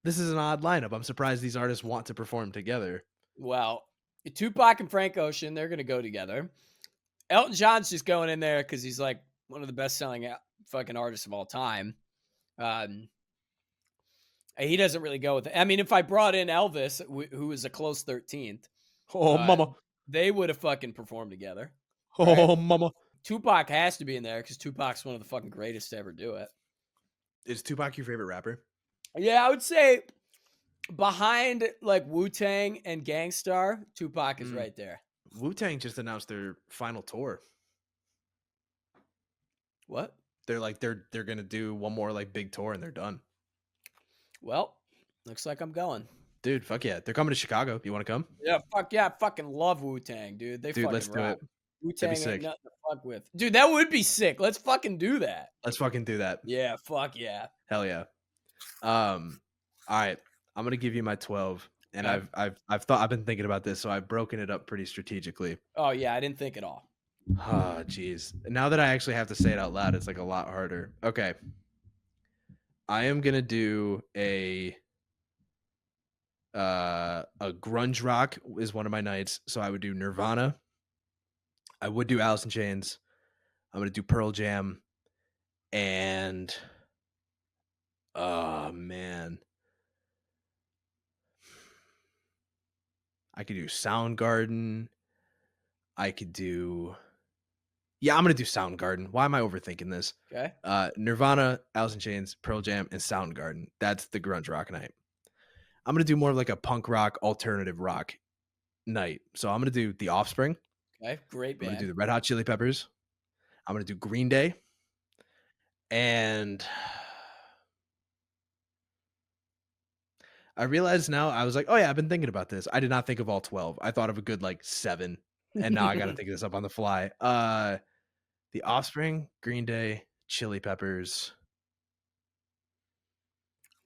A: an odd lineup. I'm surprised these artists want to perform together."
B: Well, Tupac and Frank Ocean, they're gonna go together. Elton John's just going in there because he's like one of the best selling fucking artists of all time. Um, he doesn't really go with it. I mean, if I brought in Elvis, who was a close 13th,
A: "Oh,
B: uh,
A: mama.
B: they would have fucking performed together, right?
A: Oh, mama."
B: Tupac has to be in there because Tupac's one of the fucking greatest to ever do it.
A: Is Tupac your favorite rapper?
B: Yeah, I would say behind like Wu Tang and Gangstar, Tupac is
A: Mm.
B: right there.
A: Wu-Tang just announced their final tour.
B: What?
A: They're like they're gonna do one more like big tour and they're done.
B: Well, looks like I'm going.
A: Dude, fuck yeah. They're coming to Chicago. You wanna come?
B: Yeah, fuck yeah, I fucking love Wu Tang, dude. They
A: Dude, let's
B: fucking
A: do
B: rock.
A: it.
B: Wu
A: That'd be
B: Tang ain't
A: sick.
B: nothing to fuck with, dude. That would be sick. Let's fucking do that.
A: Let's fucking do that.
B: Yeah, fuck yeah.
A: Hell yeah. All right. I'm gonna give you my 12. And
B: Okay.
A: I've been thinking about this, so I've broken it up pretty strategically.
B: Oh yeah, I didn't think at all.
A: Oh, jeez. Now that I actually have to say it out loud, it's like a lot harder. Okay. I am gonna do a grunge rock is one of my nights. So I would do Nirvana. I would do Alice in Chains. I'm gonna do Pearl Jam and oh man. I could do Soundgarden. I could do yeah, I'm gonna do Soundgarden. Why am I overthinking this?
B: Okay.
A: Nirvana, Alice in Chains, Pearl Jam, and Soundgarden. That's the grunge rock night. I'm gonna do more of like a punk rock, alternative rock night. So I'm gonna do The Offspring.
B: Okay. Great
A: I'm gonna do
B: band.
A: the Red Hot Chili Peppers. I'm gonna do Green Day, and I realized now I was like, oh yeah, I've been thinking about this. I did not think of all 12. I thought of a good like 7, and now I got to think of this up on the fly. The Offspring, Green Day, Chili Peppers.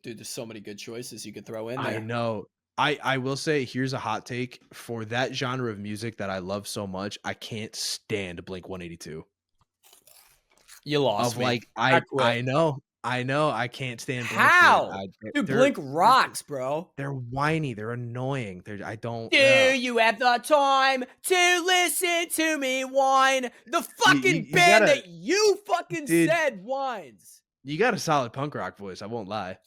B: Dude, there's so many good choices you could throw in
A: I
B: there.
A: know. I will say here's a hot take for that genre of music that I love so much. I can't stand Blink 182.
B: You lost
A: Of
B: me.
A: like
B: I quit.
A: I know I can't stand Blink, dude.
B: How? Dude,
A: They're
B: Blink rocks, bro.
A: they're whiny, they're annoying. I don't
B: Do you have the time to listen to me whine? The fucking
A: you
B: band
A: gotta
B: that you fucking
A: dude,
B: said whines.
A: you got a solid punk rock voice, I won't lie.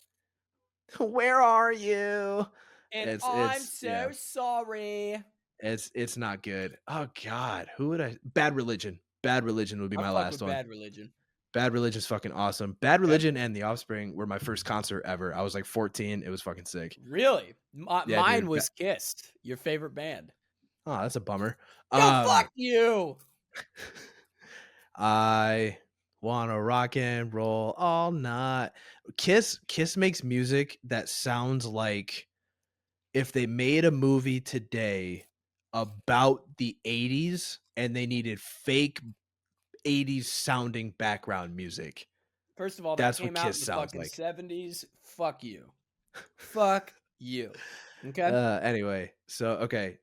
A: Where are you?
B: And I'm
A: It's yeah,
B: so sorry.
A: it's not good. Oh god, who would I Bad Religion. Bad Religion would be
B: I
A: my
B: fuck
A: last
B: with
A: one.
B: Bad Religion.
A: Bad Religion's fucking awesome. Bad
B: Okay.
A: Religion and The Offspring were my first concert ever. I was like 14. It was fucking sick.
B: Really?
A: Yeah,
B: Mine
A: dude.
B: was Kissed, your favorite band.
A: Oh, that's a bummer.
B: Go
A: Um,
B: fuck you.
A: I wanna rock and roll all night. Kiss makes music that sounds like if they made a movie today about the 80s and they needed fake 80s sounding background music.
B: First of all, that
A: That's what
B: came out
A: Kiss
B: in the
A: sounds
B: fucking
A: like.
B: 70s. Fuck you. Fuck you. Okay?
A: Anyway, so okay.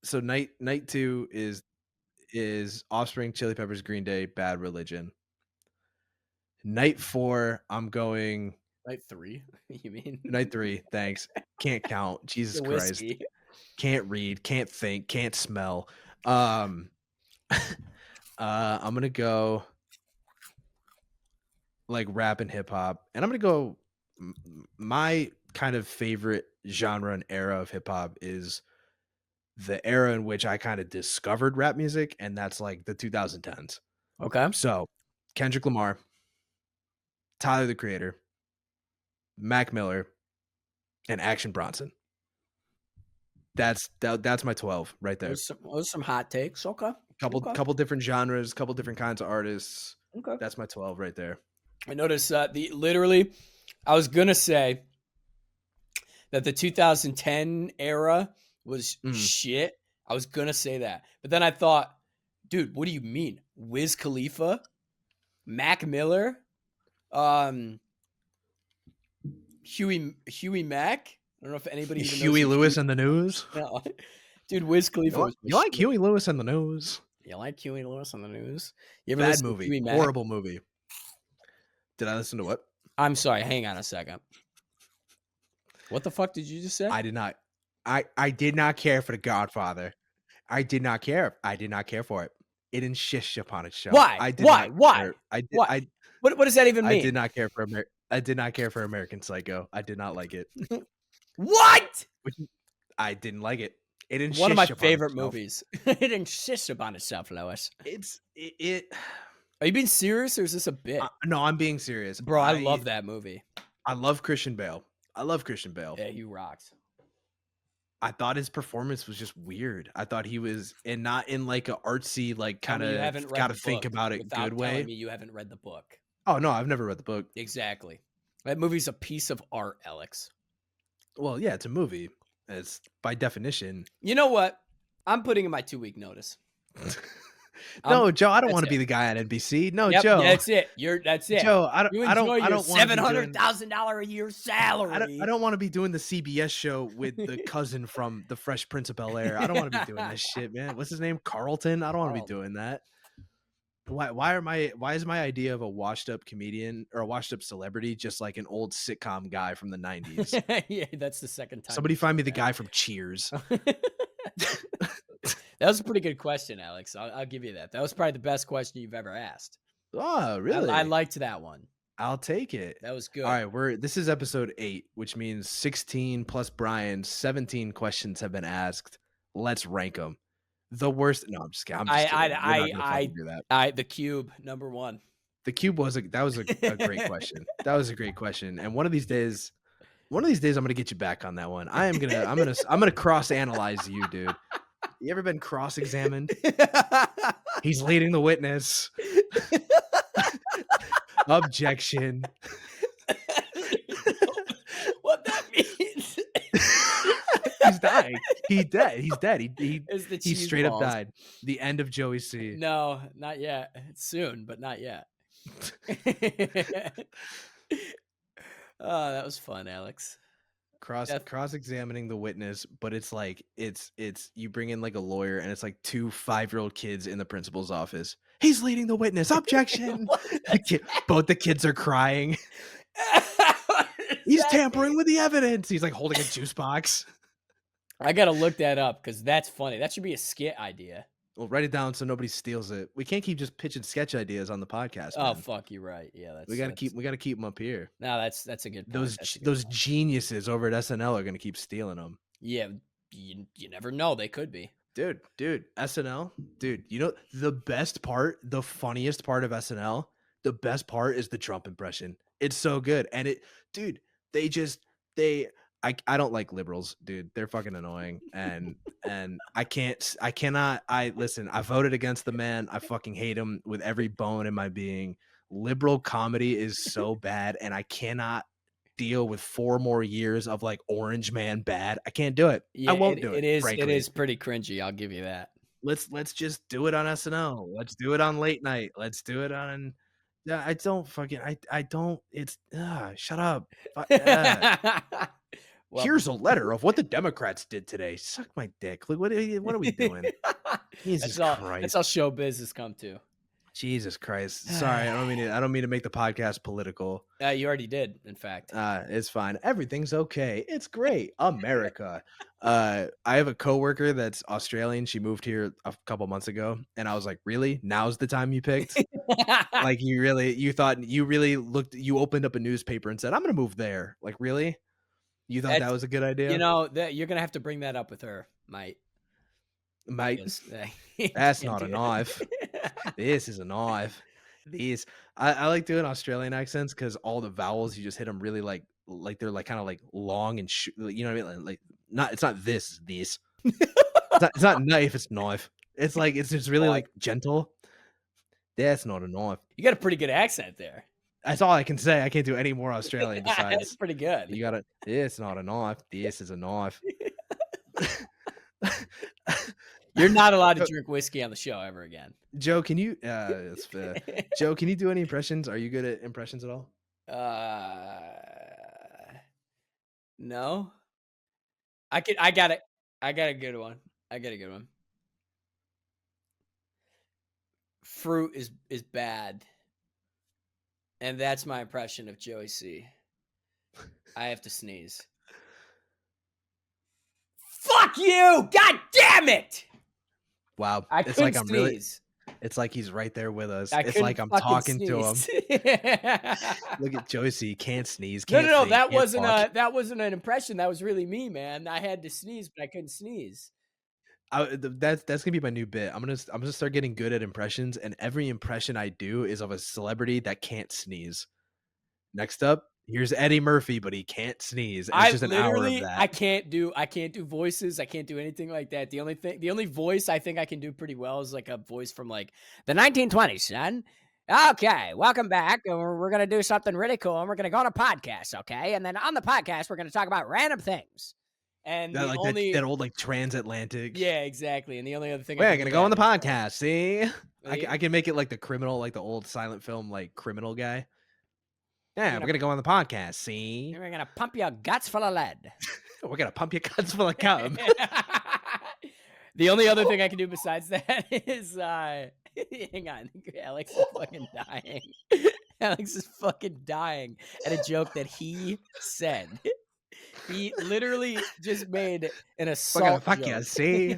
A: So night 2 is Offspring, Chili Peppers, Green Day, Bad Religion. Night 4, I'm going
B: Night 3, you mean?
A: night 3, thanks. Can't count. Jesus
B: The
A: Christ.
B: whiskey.
A: Can't read, can't think, can't smell. I'm gonna go like rap and hip hop, and I'm gonna go. My kind of favorite genre and era of hip hop is the era in which I kind of discovered rap music, and that's like the 2010s.
B: Okay.
A: So Kendrick Lamar, Tyler the Creator, Mac Miller, and Action Bronson. That's my 12 right there.
B: Those some hot takes. Okay. Okay.
A: Couple different genres, couple different kinds of artists.
B: Okay.
A: That's my 12 right there.
B: I noticed the literally I was gonna say that the 2010 era was
A: Mm.
B: shit. I was gonna say that. But then I thought, dude, what do you mean? Wiz Khalifa? Mac Miller? Um Huey Mack? I don't know if anybody even knows
A: Huey
B: who
A: Lewis and the News.
B: no. Dude, Wiz Khalifa was my
A: You like
B: shit.
A: Huey Lewis and the News?
B: You like Huey Lewis on the news? You ever
A: Bad
B: listen to
A: movie.
B: Huey Mack?
A: Horrible movie. Did I listen to what?
B: I'm sorry, hang on a second. What the fuck did you just say?
A: I did not. I did not care for The Godfather. I did not care. I did not care for it. It insists upon its show.
B: Why?
A: I did
B: Why?
A: not
B: Why?
A: care. I did.
B: What? What does that even
A: I
B: mean?
A: did not care for I did not care for American Psycho. I did not like it.
B: What?
A: Which I didn't like it. It
B: One of my
A: insists upon
B: favorite
A: itself.
B: movies. It insists upon itself, Lois.
A: It
B: Are you being serious or is this a bit?
A: no, I'm being serious.
B: Bro, I love that movie.
A: I love Christian Bale. I love Christian Bale.
B: Yeah, he rocks.
A: I thought his performance was just weird. I thought he was and not in like a artsy, like
B: Tell
A: kind
B: me you
A: of
B: haven't read
A: gotta
B: the
A: think
B: book
A: about it
B: without
A: good
B: telling
A: way.
B: me you haven't read the book.
A: Oh no, I've never read the book.
B: Exactly. That movie's a piece of art, Alex.
A: Well, yeah, it's a movie. It's by definition.
B: You know what? I'm putting in my 2-week notice. Um,
A: No, Joe, I don't
B: that's
A: wanna
B: it.
A: be the guy on NBC. No,
B: Yep,
A: Joe.
B: that's it. That's it.
A: Joe,
B: You enjoy
A: I
B: your
A: don't wanna be doing
B: $700,000 a year
A: I
B: salary.
A: don't wanna be doing the CBS show with the cousin from The Fresh Prince of Bel-Air. I don't wanna be doing that shit, man. What's his name? Carlton? I don't wanna be
B: Carlton.
A: doing that. Why is my idea of a washed up comedian or a washed up celebrity just like an old sitcom guy from the 90s?
B: Yeah, that's the second time
A: Somebody
B: you've
A: find
B: said
A: me the guy from Cheers.
B: that. That was a pretty good question, Alex. I'll give you that. That was probably the best question you've ever asked.
A: Oh,
B: I
A: really?
B: liked that one.
A: I'll take it.
B: That was
A: All
B: good.
A: right, this is episode 8, which means 16 plus Brian, 17 questions have been asked. Let's rank them. The worst. No, I'm just kidding. I'm just kidding. We're not gonna fucking do that.
B: The cube, number one.
A: The cube was a great question. That was a great question. And one of these days I'm gonna get you back on that one. I'm gonna cross analyze you, dude. You ever been cross examined? He's leading the witness. Objection.
B: What that means
A: He's dying. He's dead. He's dead.
B: is the
A: He
B: cheese
A: straight up
B: balls.
A: died. The end of Joey C.
B: No, not yet. Soon, but not yet. Oh, that was fun, Alex.
A: Cross examining the witness, but it's like it's you bring in like a lawyer and it's like 2 5-year-old kids in the principal's office. He's leading the witness. Objection.
B: What
A: Both the kids are crying. He's tampering with the evidence. He's like holding a juice box.
B: I gotta look that up because that's funny. That should be a skit idea.
A: Well, write it down so nobody steals it. We can't keep just pitching sketch ideas on the podcast,
B: Oh
A: man.
B: fuck, you're right. Yeah, that's
A: We gotta keep them up here.
B: No, that's a good point.
A: Those
B: That's a good
A: those
B: point.
A: geniuses over at SNL are gonna keep stealing them.
B: Yeah, you never know. They could be.
A: Dude, SNL, dude. You know the best part, the funniest part of SNL, the best part is the Trump impression. It's so good, and dude. I don't like liberals, dude. They're fucking annoying, and I cannot. Listen. I voted against the man. I fucking hate him with every bone in my being. Liberal comedy is so bad, and I cannot deal with 4 more years of like Orange Man bad. I can't do it.
B: Yeah,
A: I won't do it.
B: it
A: Frankly,
B: is pretty cringy. I'll give you that.
A: let's just do it on SNL. Let's do it on late night. Let's do it on. Yeah, I don't fucking. I don't. It's shut up.
B: Well,
A: Here's a letter of what the Democrats did today. Suck my dick. Look, what are we doing? Jesus
B: that's
A: Christ.
B: all show biz has come to.
A: Jesus Christ. Sorry, I don't mean to make the podcast political.
B: You already did, in fact.
A: It's fine. Everything's okay. It's great. America. I have a coworker that's Australian. She moved here a couple months ago, and I was like, "Really? Now's the time you picked?" Like you opened up a newspaper and said, "I'm going to move there." Like, really? You thought that was a good idea?
B: You know, that you're gonna have to bring that up with her, mate.
A: Mate,
B: Because,
A: that's
B: can't
A: not a
B: do
A: knife.
B: it.
A: This is a knife. I like doing Australian accents because all the vowels you just hit them really like they're like kind of like long and you know what I mean? Like not it's not this. It's not knife. It's knife. It's like it's just really like gentle. That's not a knife.
B: You got a pretty good accent there.
A: That's all I can say. I can't do any more Australian
B: That's
A: besides.
B: pretty good.
A: You gotta. It's not a knife. This is a knife.
B: You're not allowed to drink whiskey on the show ever again.
A: Joe, can you? That's fair. Joe, can you do any impressions? Are you good at impressions at all?
B: No. I got it. I got a good one. Fruit is bad. And that's my impression of Joey C. I have to sneeze. Fuck you! God damn it!
A: Wow,
B: I
A: it's
B: couldn't
A: like
B: sneeze.
A: It's like he's right there with us.
B: I
A: It's like I'm
B: couldn't fucking
A: talking to him.
B: sneeze.
A: Look at Joey C. Can't sneeze.
B: No,
A: Can't think,
B: that
A: can't
B: wasn't
A: talk.
B: that wasn't an impression. That was really me, man. I had to sneeze, but I couldn't sneeze.
A: That's gonna be my new bit. I'm gonna start getting good at impressions, and every impression I do is of a celebrity that can't sneeze. Next up, here's Eddie Murphy, but he can't sneeze. And it's just an hour of that.
B: I can't do voices. I can't do anything like that. The only voice I think I can do pretty well is like a voice from like the 1920s, son. Okay, welcome back. We're gonna do something really cool, and we're gonna go on a podcast, okay? And then on the podcast, we're gonna talk about random things. And
A: That
B: the
A: like
B: only
A: that old like transatlantic.
B: yeah, exactly. And the only other thing I
A: We're
B: can
A: gonna
B: do
A: go on
B: that
A: the
B: is
A: podcast. See,
B: the
A: I can make it like the criminal, like the old silent film, like criminal guy. Yeah,
B: we're
A: we're
B: gonna
A: gonna go on the podcast. See,
B: we're gonna pump your guts full of lead.
A: we're gonna pump your guts full of cum.
B: The only other thing I can do besides that is hang on, Alex is fucking dying. Alex is fucking dying at a joke that he said. He literally just made an
A: We're gonna
B: assault
A: fuck you.
B: joke.
A: See,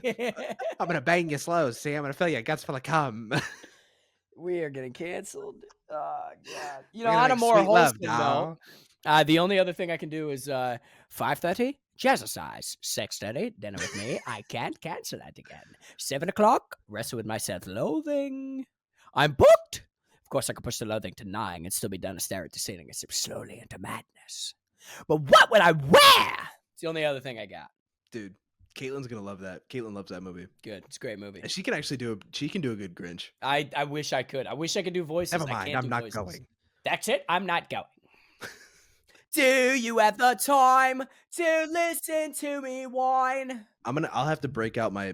A: I'm gonna bang you slow. See, I'm gonna fill your guts full of cum.
B: We are getting canceled. Oh god.
A: We're gonna
B: On a
A: make
B: more
A: sweet love,
B: wholesome note,
A: dog.
B: the only other thing I can do is 5:30, jazzercise, 6:30, dinner with me. I can't cancel that again. 7 o'clock, wrestle with my self-loathing. I'm booked. Of course, I could push the loathing to 9 and still be done to stare at the ceiling and slip slowly into madness. But what would I wear? It's the only other thing I got.
A: Dude, Caitlin's gonna love that. Caitlin loves that movie,
B: Good. It's a great movie.
A: and she can actually do. She can do a good Grinch.
B: I wish I could. I wish I could do voices.
A: Never
B: I
A: mind,
B: can't
A: I'm
B: do
A: not
B: voices.
A: going.
B: That's it. I'm not going. Do you have the time to listen to me whine?
A: I'll have to break out my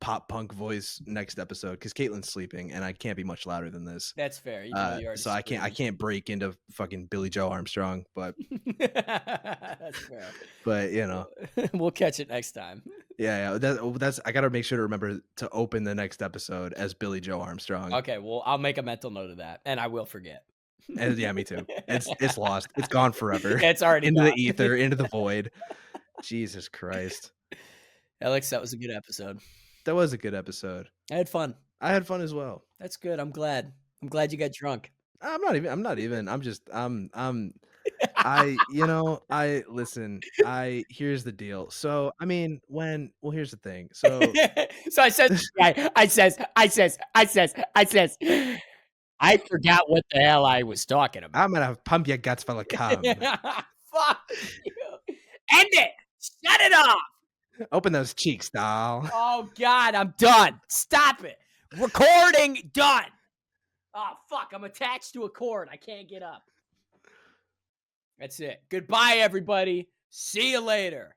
A: pop punk voice next episode because Caitlin's sleeping and I can't be much louder than this.
B: That's fair. You already
A: So I can't break into fucking Billy Joe Armstrong, but
B: That's fair.
A: but you know,
B: We'll catch it next time.
A: yeah, that's I gotta make sure to remember to open the next episode as Billy Joe Armstrong.
B: Okay, well, I'll make a mental note of that, and I will forget.
A: And yeah, me too. It's lost. It's gone forever.
B: It's already
A: into
B: gone.
A: the ether, into the void. Jesus Christ.
B: Alex, that was a good episode.
A: That was a good episode.
B: I had fun.
A: I had fun as well.
B: That's good. I'm glad. I'm glad you got drunk.
A: I'm not even. I'm just listen, here's the deal. So I mean, here's the thing. So
B: So I said, I says, I forgot what the hell I was talking about.
A: I'm gonna pump your guts full of cum.
B: Fuck you. End it. Shut it off.
A: Open those cheeks, doll.
B: Oh God, I'm done. Stop it. Recording done. Oh fuck, I'm attached to a cord. I can't get up. That's it. Goodbye, everybody. See you later.